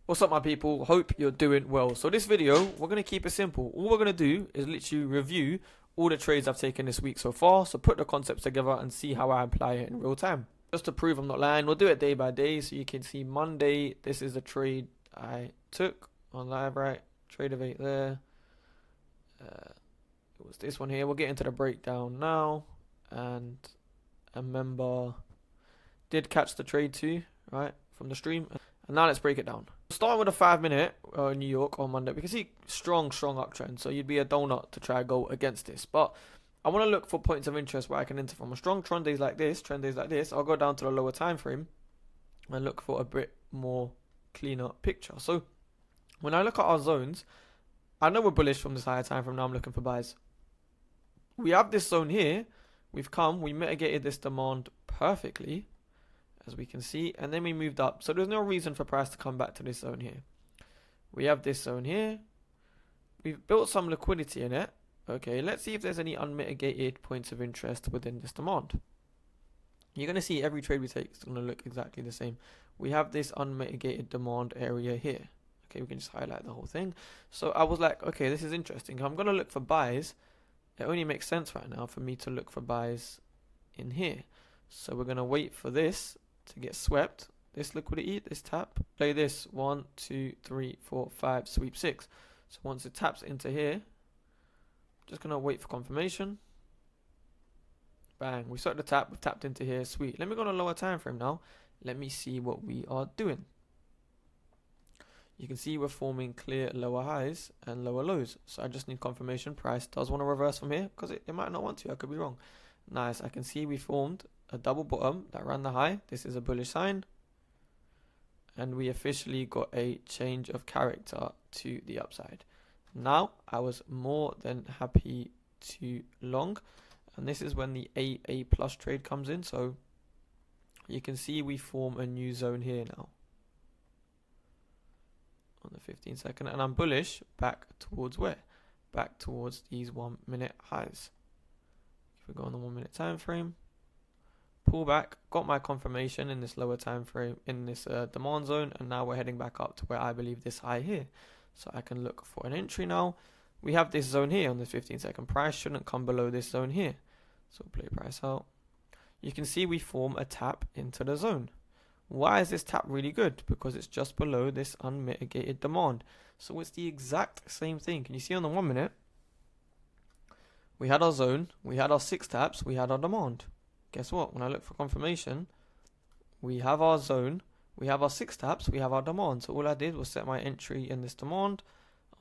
What's up, my people? Hope you're doing well. So this video, we're going to keep it simple. All we're going to do is literally review all the trades I've taken this week so far. So put the concepts together and see how I apply it in real time. Just to prove I'm not lying, we'll do it day by day. So you can see Monday, this is the trade I took on live, right? Trade of 8 there. It was this one here. We'll get into the breakdown now. And a member did catch the trade too, right? From the stream. And now let's break it down. Starting with a 5-minute New York on Monday, we can see strong uptrend. So you'd be a donut to try and go against this. But I want to look for points of interest where I can enter from. A strong trend days like this, I'll go down to the lower time frame and look for a bit more cleaner picture. So when I look at our zones, I know we're bullish from this higher time frame. Now I'm looking for buys. We have this zone here. We mitigated this demand perfectly, as we can see, and then we moved up. So there's no reason for price to come back to this zone here. We have this zone here. We've built some liquidity in it. Okay, let's see if there's any unmitigated points of interest within this demand. You're going to see every trade we take is going to look exactly the same. We have this unmitigated demand area here. Okay, we can just highlight the whole thing. So I was like, okay, this is interesting. I'm going to look for buys. It only makes sense right now for me to look for buys in here. So we're going to wait for this to get swept. This liquidity, this tap, play this 1, 2, 3, 4, 5, sweep 6. So once it taps into here, just gonna wait for confirmation. Bang, we start the tap, we've tapped into here, sweet. Let me go on a lower time frame now. Let me see what we are doing. You can see we're forming clear lower highs and lower lows. So I just need confirmation. Price does want to reverse from here because it might not want to. I could be wrong. Nice, I can see we formed a double bottom that ran the high. This is a bullish sign. And we officially got a change of character to the upside. Now, I was more than happy to long. And this is when the AA plus trade comes in. So you can see we form a new zone here now. On the 15-second. And I'm bullish back towards where? Back towards these 1-minute highs. If we go on the 1-minute time frame. Pull back, got my confirmation in this lower time frame, in this demand zone, and now we're heading back up to where I believe this high here. So I can look for an entry now. We have this zone here on this 15-second. Price shouldn't come below this zone here. So play price out. You can see we form a tap into the zone. Why is this tap really good? Because it's just below this unmitigated demand. So it's the exact same thing. Can you see on the 1 minute? We had our zone, we had our 6 taps, we had our demand. Guess what? When I look for confirmation, we have our zone, we have our 6 taps, we have our demand. So all I did was set my entry in this demand,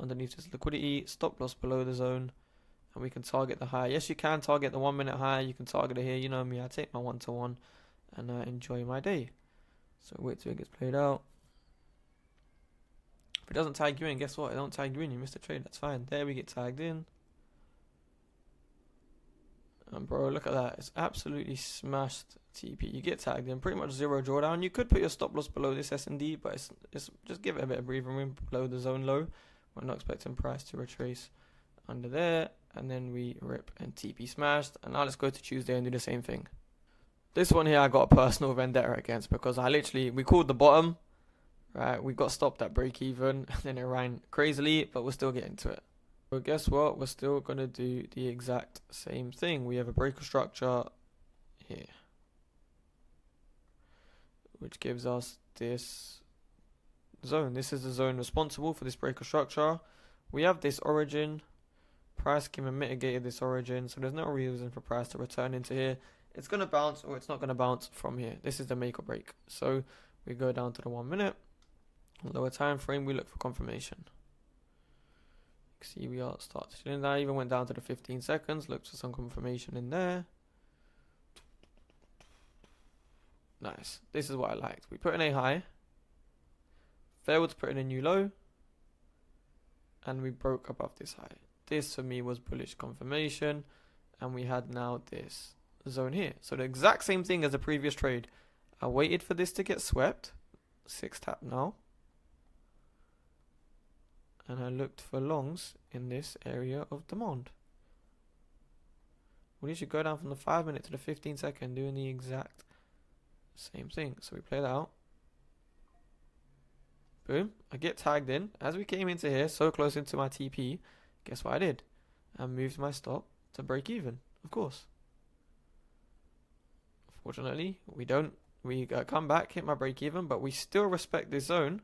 underneath this liquidity, stop loss below the zone, and we can target the high. Yes, you can target the 1-minute high, you can target it here. You know me, I take my 1-to-1 and I enjoy my day. So wait till it gets played out. If it doesn't tag you in, guess what? It don't tag you in, you missed a trade, that's fine. There we get tagged in. And bro, look at that. It's absolutely smashed TP. You get tagged in, pretty much zero drawdown. You could put your stop loss below this S&D, but it's just give it a bit of breathing room below the zone low. We're not expecting price to retrace under there. And then we rip and TP smashed. And now let's go to Tuesday and do the same thing. This one here I got a personal vendetta against because we called the bottom. Right, we got stopped at break even. And then it ran crazily, but we're still getting to it. So guess what? We're still going to do the exact same thing. We have a breaker structure here, which gives us this zone. This is the zone responsible for this breaker structure. We have this origin. Price came and mitigated this origin, so there's no reason for price to return into here. It's going to bounce or it's not going to bounce from here. This is the make or break. So we go down to the 1 minute. Lower time frame, we look for confirmation. See, we are starting. I even went down to the 15 seconds, looked for some confirmation in there. Nice. This is what I liked. We put in a high, failed to put in a new low, and we broke above this high. This for me was bullish confirmation, and we had now this zone here. So the exact same thing as the previous trade. I waited for this to get swept. 6 tap now. And I looked for longs in this area of demand. We should go down from the 5-minute to the 15-second doing the exact same thing. So we play that out. Boom. I get tagged in. As we came into here, so close into my TP, guess what I did? I moved my stop to break even, of course. Fortunately, we come back, hit my break even, but we still respect this zone.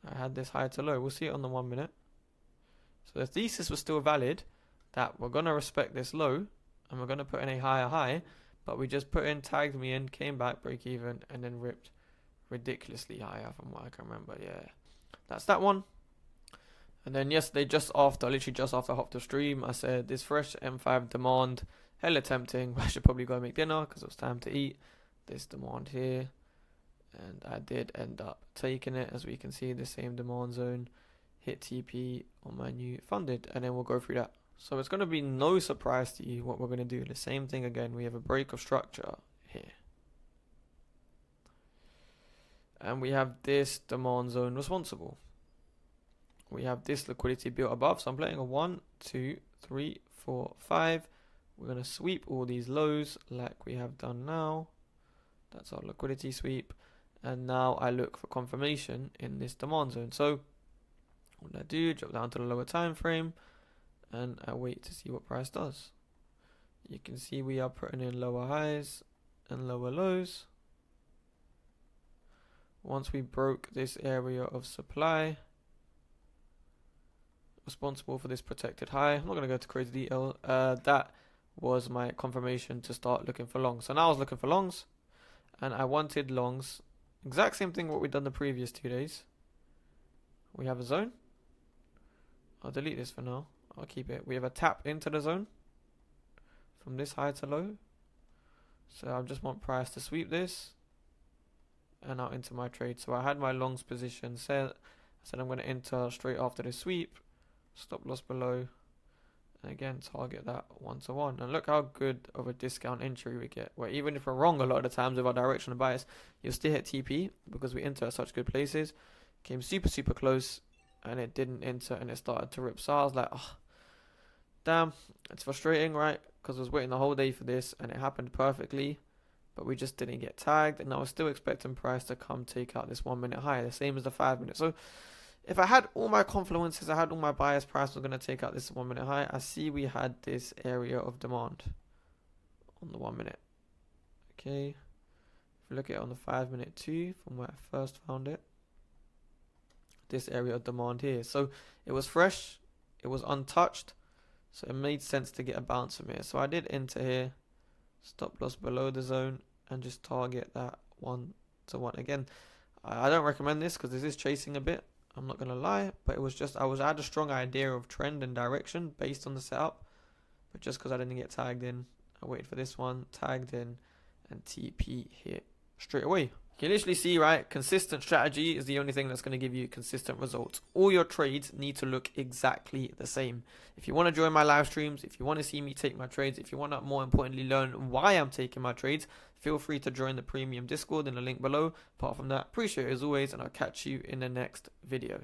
I had this high to low. We'll see it on the 1 minute. So the thesis was still valid that we're going to respect this low and we're going to put in a higher high, but we just put in, tagged me in, came back, break even, and then ripped ridiculously higher from what I can remember. Yeah, that's that one. And then yesterday, literally just after I hopped the stream, I said this fresh M5 demand, hella tempting. I should probably go make dinner because it was time to eat. This demand here, and I did end up taking it. As we can see, the same demand zone, hit TP on my new funded, and then we'll go through that. So it's going to be no surprise to you what we're going to do. The same thing again. We have a break of structure here. And we have this demand zone responsible. We have this liquidity built above. So I'm playing a 1, 2, 3, 4, 5. We're going to sweep all these lows like we have done now. That's our liquidity sweep. And now I look for confirmation in this demand zone. So what I do, drop down to the lower time frame, and I wait to see what price does. You can see we are putting in lower highs and lower lows. Once we broke this area of supply, responsible for this protected high, I'm not going to go to crazy detail, that was my confirmation to start looking for longs. So now I was looking for longs, and I wanted longs, exact same thing what we've done the previous 2 days. We have a zone. I'll delete this for now. I'll keep it. We have a tap into the zone from this high to low. So I just want price to sweep this and out into my trade. So I had my longs position set. I said I'm going to enter straight after the sweep. Stop loss below. And again, target that 1-to-1. And look how good of a discount entry we get. Where even if we're wrong a lot of the times with our directional bias, you'll still hit TP because we enter at such good places. Came super, super close and it didn't enter and it started to rip. So I was like, oh, damn, it's frustrating, right? Because I was waiting the whole day for this and it happened perfectly. But we just didn't get tagged. And I was still expecting price to come take out this 1 minute high. The same as the 5 minute. So if I had all my confluences, I had all my bias, price was going to take out this 1 minute high. I see we had this area of demand on the 1 minute. Okay. If you look at it on the 5 minute too, from where I first found it, this area of demand here. So it was fresh. It was untouched. So it made sense to get a bounce from here. So I did enter here, stop loss below the zone, and just target that 1-to-1. Again, I don't recommend this because this is chasing a bit. I'm not going to lie, but it was just, I had a strong idea of trend and direction based on the setup. But just because I didn't get tagged in, I waited for this one, tagged in, and TP hit straight away. You can literally see, right, consistent strategy is the only thing that's going to give you consistent results. All your trades need to look exactly the same. If you want to join my live streams, if you want to see me take my trades, if you want to more importantly learn why I'm taking my trades, feel free to join the premium Discord in the link below. Apart from that, appreciate it as always, and I'll catch you in the next video.